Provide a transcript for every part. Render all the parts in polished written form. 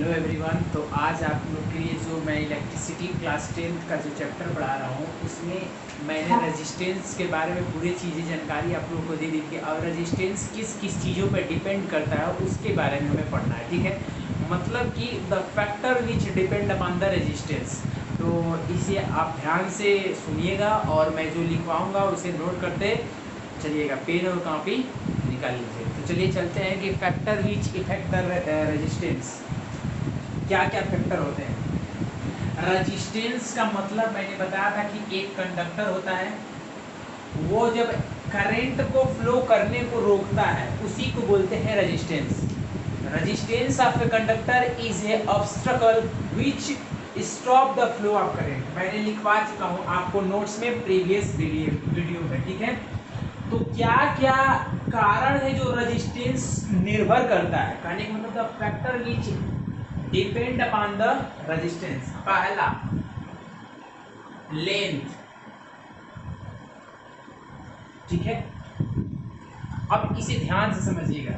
Hello everyone. तो आज आप लोग के लिए जो मैं इलेक्ट्रिसिटी क्लास 10th का जो चैप्टर पढ़ा रहा हूँ उसमें मैंने रेजिस्टेंस के बारे में पूरी चीज़ें जानकारी आप लोगों को दे दी थी। और रेजिस्टेंस किस किस चीज़ों पर डिपेंड करता है उसके बारे में हमें पढ़ना है, ठीक है। मतलब कि the factor which depend upon the resistance. तो इसे आप ध्यान से सुनिएगा और मैं जो लिखवाऊँगा उसे नोट करते चलिएगा, पेन और कॉपी निकाल लीजिए। तो चलिए चलते हैं कि factor which effect the resistance. क्या क्या फैक्टर होते हैं। रेजिस्टेंस का मतलब मैंने बताया था कि एक कंडक्टर होता है, वो जब करंट को फ्लो करने को रोकता है उसी को बोलते हैं resistance. Resistance of a conductor is a obstacle which stop the flow of current. मैंने लिखवा चुका हूँ आपको नोट्स में प्रीवियस वीडियो में, ठीक है। तो क्या क्या कारण है जो रेजिस्टेंस निर्भर करता है, कहने का मतलब the factor which depend upon the resistance. पहला लेंथ, ठीक है। अब इसे ध्यान से समझिएगा।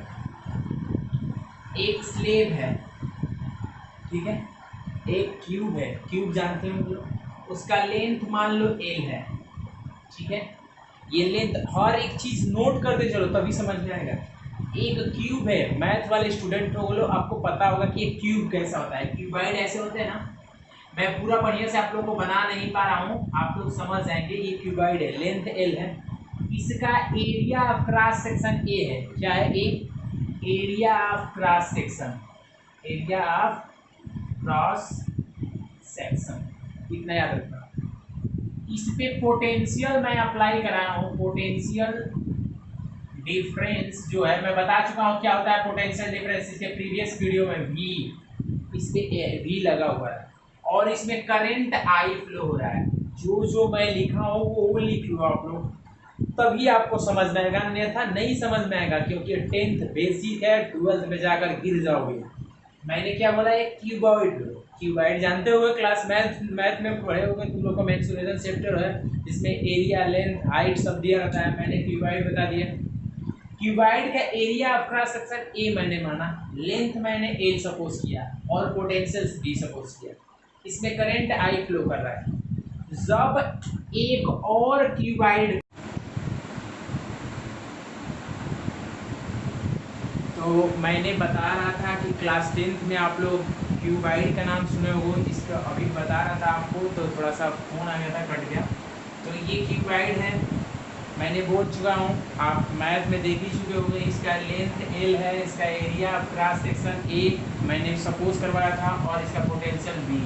एक स्लेब है, ठीक है, एक क्यूब है, क्यूब जानते हो लोग, उसका लेंथ मान लो L है, ठीक है। ये लेंथ हर एक चीज नोट करते चलो तभी समझ में आएगा। एक क्यूब है, मैथ वाले स्टूडेंट हो लोग आपको पता होगा कि एक क्यूब कैसा होता है। क्यूबाइड ऐसे होते हैं ना। मैं पूरा बढ़िया से आप लोगों को बना नहीं पा रहा हूँ, आप लोग समझ जाएंगे। ये क्यूबाइड है, लेंथ L है, इसका area of cross section A है। क्या है A? Area of cross section, area of cross section, इतना याद रखना। इस पे पोटेंशियल मैं अप्लाई करा हूँ। पोटेंशियल डिफरेंस जो है मैं बता चुका हूँ क्या होता है पोटेंशियल डिफरेंस, इसके प्रीवियस वीडियो में V, इस पे V लगा हुआ है और इसमें करंट I फ्लो हो रहा है। जो जो मैं लिखा हूँ वो लिख लो आप लोग, तभी आपको समझ में आएगा, अन्यथा नहीं समझ में आएगा। क्योंकि 10th बेसिक है, 12th में जाकर गिर जाओगे। मैंने क्या बोला, एक क्यूबॉइड लो। क्यूबॉइड जानते होगे, क्लास मैथ में पढ़े होगे तुम लोग का। मेंसुरेशन चैप्टर है जिसमें एरिया, लेंथ, हाइट सब दिया रहता है। मैंने क्यूबॉइड बता दिया। क्यूबॉइड का area of cross section A मैंने माना, लेंथ मैंने L सपोज किया और पोटेंशियल B सपोज किया। इसमें करंट I फ्लो कर रहा है। जब एक और क्यूबॉइड, तो मैंने बता रहा था कि क्लास 10th में आप लोग क्यूबॉइड का नाम सुने हो, इसका अभी बता रहा था आपको, तो थोड़ा सा फोन आ गया था, कट गया। तो ये क्यूबॉइड है, मैंने बोल चुका हूँ, आप मैथ में देख ही चुके होंगे। इसका लेंथ L है, इसका area of cross section A मैंने सपोज करवाया था और इसका पोटेंशियल B,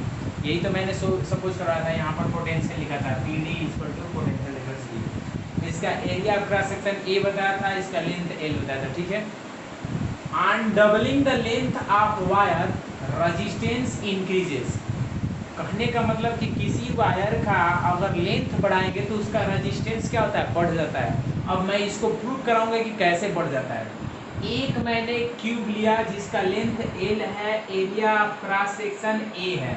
यही तो मैंने सपोज करवाया था। यहाँ पर पोटेंशियल लिखा था PD = पोटेंशियल डिफरेंस B। इसका area of cross section A बताया था, इसका लेंथ L बताया था, ठीक है। On doubling the length of wire resistance increases. कहने का मतलब कि किसी वायर का अगर लेंथ बढ़ाएंगे तो उसका रेजिस्टेंस क्या होता है, बढ़ जाता है। अब मैं इसको प्रूव कराऊंगा कि कैसे बढ़ जाता है। एक मैंने क्यूब लिया जिसका लेंथ L है, area of cross section A है,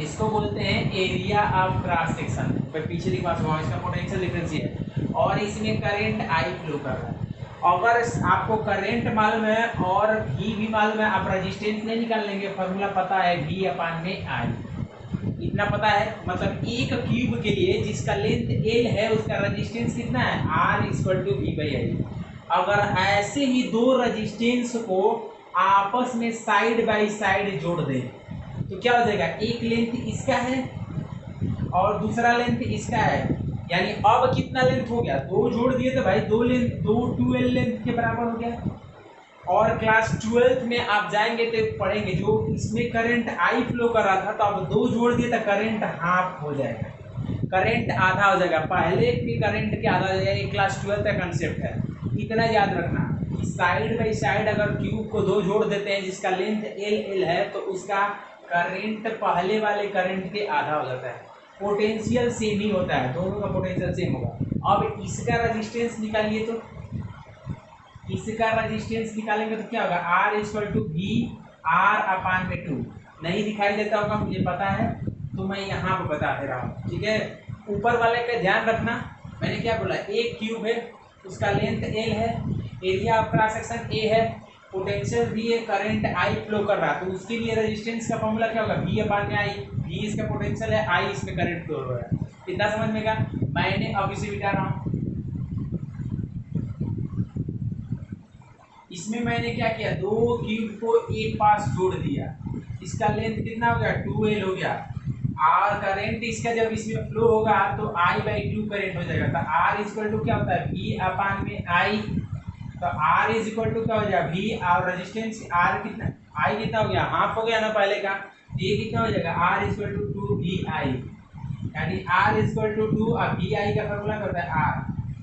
इसको बोलते हैं एरिया ऑफ क्रॉस सेक्शन। मैं पीछे लिखवा चुका हूं, इसका पोटेंशियल डिफरेंस है और इसमें करंट I फ्लो कर रहा है। अगर आपको करंट मालूम है और V भी मालूम है, आप रेजिस्टेंस नहीं निकाल लेंगे, फॉर्मूला पता है V/I, इतना पता है। मतलब एक क्यूब के लिए जिसका लेंथ L है उसका रेजिस्टेंस कितना है, R = V/I। अगर ऐसे ही दो रेजिस्टेंस को आपस में साइड बाय साइड जोड़ दें तो क्या हो जाएगा, एक लेंथ इसका है और दूसरा लेंथ इसका है, यानी अब कितना लेंथ हो गया, दो जोड़ दिए तो भाई दो लेंथ, दो 2L लेंथ के बराबर हो गया। और क्लास 12th में आप जाएंगे तो पढ़ेंगे, जो इसमें करंट I फ्लो कर रहा था तो अब दो जोड़ दिए तो करंट हाफ हो जाएगा, करंट आधा हो जाएगा। पहले के करंट के आधा हो जाएगा। ये क्लास 12th का कंसेप्ट है, इतना याद रखना कि साइड बाई साइड अगर क्यूब को दो जोड़ देते हैं जिसका लेंथ L है तो उसका करंट पहले वाले करंट के आधा हो जाता है। पोटेंशियल सेम ही होता है, दोनों का पोटेंशियल सेम होगा। अब इसका रेजिस्टेंस निकालिए, तो इसका रेजिस्टेंस निकालेंगे तो क्या होगा, R = V/R/2। नहीं दिखाई देता होगा, मुझे पता है, तो मैं यहाँ पर बता दे रहा हूँ, ठीक है। ऊपर वाले का ध्यान रखना। मैंने क्या बोला, एक क्यूब है, उसका लेंथ L है, area of cross section A है, पोटेंशियल भी है, करंट आई फ्लो कर रहा है, तो उसके लिए रेजिस्टेंस का फॉर्मूला क्या होगा, वी अपान में आई। वी इसका पोटेंशियल है, आई इसमें करंट फ्लो हो रहा है। कितना समझ में का, मैंने अब इसे मिटा रहा हूँ। इसमें मैंने क्या किया, दो क्यूब को एक पास जोड़ दिया, इसका लेंथ कितना हो गया, 2L हो गया। आर करंट इसका जब इसमें फ्लो होगा तो I/2 करंट हो जाएगा। तो R इक्वल टू क्या होता है, V अपान में I। तो R इज इक्वल टू क्या हो जाएगा, V और रेजिस्टेंस R कितना, I कितना हो गया, हाफ हो गया ना पहले का, ये कितना हो जाएगा, R इक्वल टू 2VI, यानी R इक्वल टू 2 और VI का फॉर्मूला क्या होता है R।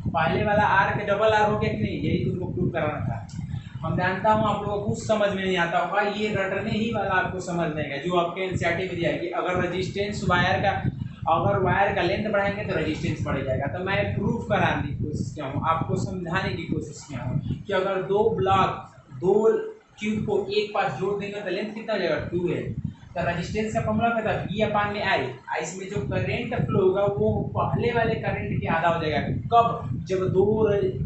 पहले वाला R के डबल R हो गया कि नहीं, यही तुमको प्रूव कराना था। हम जानता हूँ आप लोगों को कुछ समझ में नहीं आता होगा, ये रटने ही वाला आपको समझ में आएगा जो आपके एनसीईआरटी में दिया है कि अगर रेजिस्टेंस वायर का, अगर वायर का लेंथ बढ़ाएंगे तो रेजिस्टेंस बढ़ जाएगा। तो मैं प्रूफ कराने की कोशिश किया हूँ, आपको समझाने की कोशिश किया हूँ कि अगर दो ब्लॉक, दो क्यूब को एक पास जोड़ देंगे तो लेंथ कितना हो जाएगा, 2L। तो रेजिस्टेंस का फॉर्मूला क्या था, V अपान में आई। इसमें जो करंट फ्लो होगा वो पहले वाले करंट के आधा हो जाएगा। कब, जब दो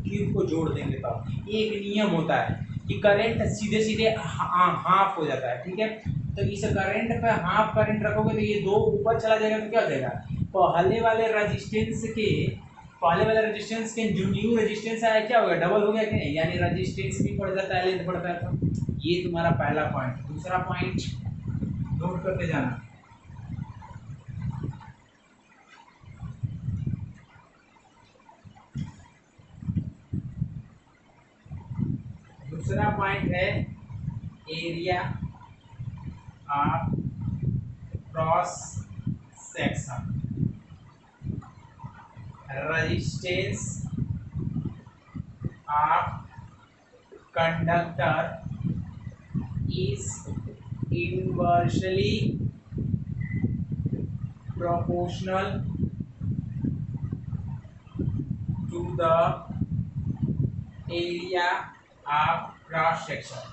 क्यूब को जोड़ देंगे तब। एक नियम होता है कि करंट सीधे सीधे हाफ हो जाता है, ठीक है। तो इस करंट पे हाफ करंट रखोगे तो ये दो ऊपर चला जाएगा तो क्या हो जाएगा, पहले वाले रेजिस्टेंस के जो न्यू रेजिस्टेंस आया क्या होगा, डबल हो गया कि नहीं, यानी रेजिस्टेंस भी बढ़ जाता है, लेंथ बढ़ता है। तो ये तुम्हारा पहला पॉइंट। दूसरा पॉइंट नोट करते जाना। दूसरा पॉइंट है area of cross section. Resistance of conductor is inversely proportional to the area of cross section।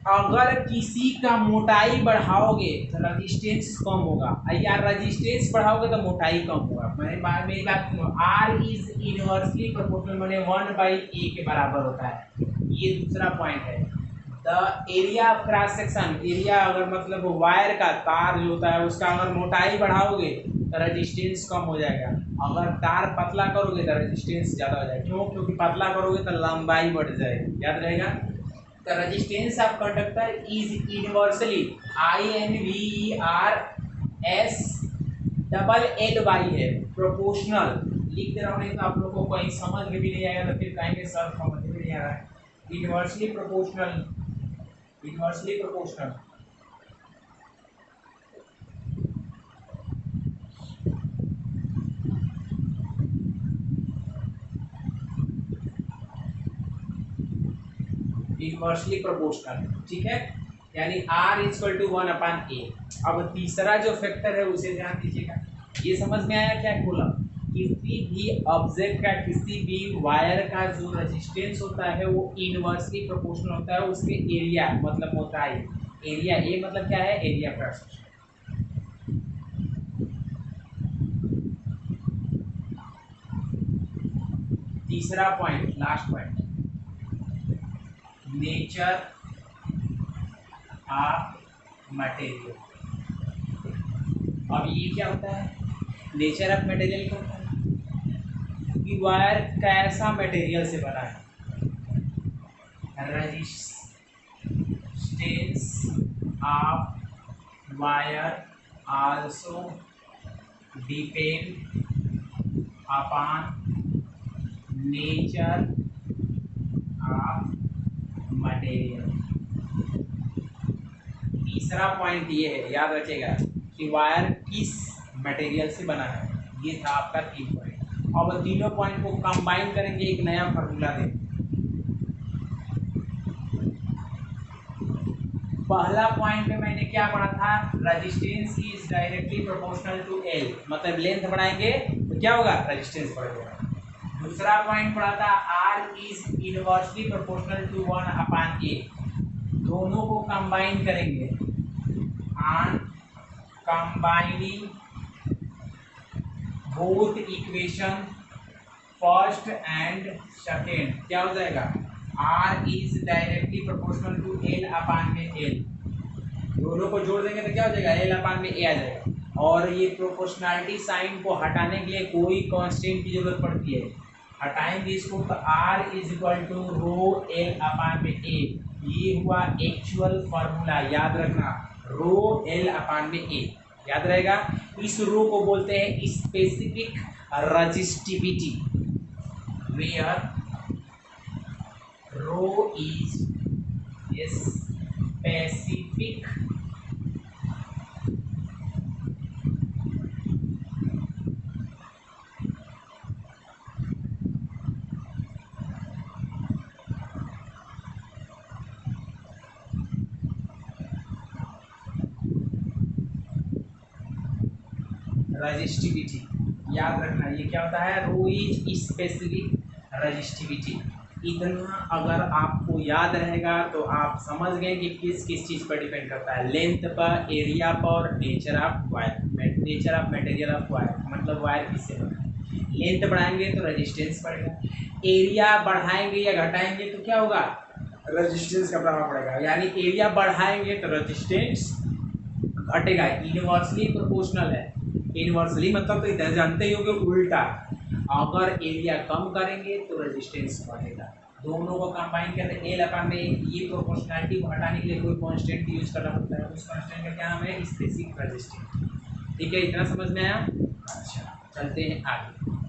अगर किसी का मोटाई बढ़ाओगे तो रेजिस्टेंस कम होगा, या रेजिस्टेंस बढ़ाओगे तो मोटाई कम होगा। मैंने मेरी बात सुनो, R इज इनवर्सली प्रोपोर्शनल माने 1/A के बराबर होता है। ये दूसरा पॉइंट है। The area of cross section, area अगर मतलब वायर का, तार जो होता है उसका अगर मोटाई बढ़ाओगे तो रेजिस्टेंस कम हो जाएगा, अगर तार पतला करोगे तो रेजिस्टेंस ज़्यादा हो जाएगा। क्यों, क्योंकि पतला करोगे तो लंबाई बढ़ जाएगी, याद रहेगा। The resistance of conductor is inversely INVERS double LY है, प्रोपोर्शनल। लिख दे रहा हूँ, नहीं तो आप लोगों को कहीं समझ में भी नहीं आएगा तो फिर कहेंगे सर समझ में नहीं आ रहा है। Inversely proportional, inversely proportional. Inversely proportional, ठीक है, यानी R इक्वल टू 1/A। अब तीसरा जो फैक्टर है उसे ध्यान दीजिएगा। ये समझ में आया क्या, खोला, किसी भी ऑब्जेक्ट का, किसी भी वायर का जो रेजिस्टेंस होता है वो इनवर्सली प्रोपोर्शनल होता है उसके एरिया मतलब मोटाई। एरिया ए मतलब क्या है, एरिया क्रॉस सेक्शन। तीसरा point, last point, nature of material. अब ये क्या होता है, नेचर ऑफ मटेरियल क्या होता है कि वायर कैसा मटेरियल से बना है। Resistance of wire also depend upon nature of material. तीसरा पॉइंट ये है, याद रखिएगा कि वायर किस मटेरियल से बना है। ये था आपका 3 पॉइंट। अब तीनों पॉइंट को कंबाइन करेंगे, एक नया फार्मूला देंगे। पहला पॉइंट में मैंने क्या पढ़ा था, resistance is directly proportional to L, मतलब लेंथ बढ़ाएंगे तो क्या होगा, रेजिस्टेंस बढ़ेगा। दूसरा पॉइंट पढ़ा था R is inversely proportional to 1/A। दोनों को कंबाइन करेंगे, on combining both equation first and second क्या हो जाएगा, R is directly proportional to L upon में एल, दोनों को जोड़ देंगे तो क्या हो जाएगा, एल अपान में ए आ जाएगा। और ये प्रोपोर्शनैलिटी साइन को हटाने के लिए कोई कांस्टेंट की जरूरत पड़ती है, हटाएंगे इसको तो R is equal to rho L upon में ए, ये हुआ एक्चुअल फार्मूला, याद रखना रो एल अपान में ए, याद रहेगा। इस रो को बोलते हैं specific resistivity, where rho is specific resistivity, याद रखना ये क्या होता है, रो इज स्पेसिफिक रजिस्टिविटी। इतना अगर आपको याद रहेगा तो आप समझ गए कि किस किस चीज़ पर डिपेंड करता है, लेंथ पर, एरिया पर, nature of wire, nature of material of wire, मतलब वायर किससे बना है। लेंथ बढ़ाएंगे तो रेजिस्टेंस बढ़ेगा, एरिया बढ़ाएंगे या घटाएंगे तो क्या होगा, रेजिस्टेंस का प्रभाव पड़ेगा, यानी एरिया बढ़ाएंगे तो रेजिस्टेंस घटेगा, यूनिवर्सली प्रोपोर्शनल है। इनवर्सली मतलब तो इधर जानते ही होंगे उल्टा, अगर एरिया कम करेंगे तो रेजिस्टेंस बढ़ेगा, दोनों को कंबाइन करके एल अपान में ये प्रोपोर्शनैलिटी को हटाने के लिए कोई कांस्टेंट यूज करना पड़ता है, उस कांस्टेंट का क्या नाम है, स्पेसिफिक रेजिस्टेंस। ठीक है, इतना समझ में आया। अच्छा चलते हैं आगे।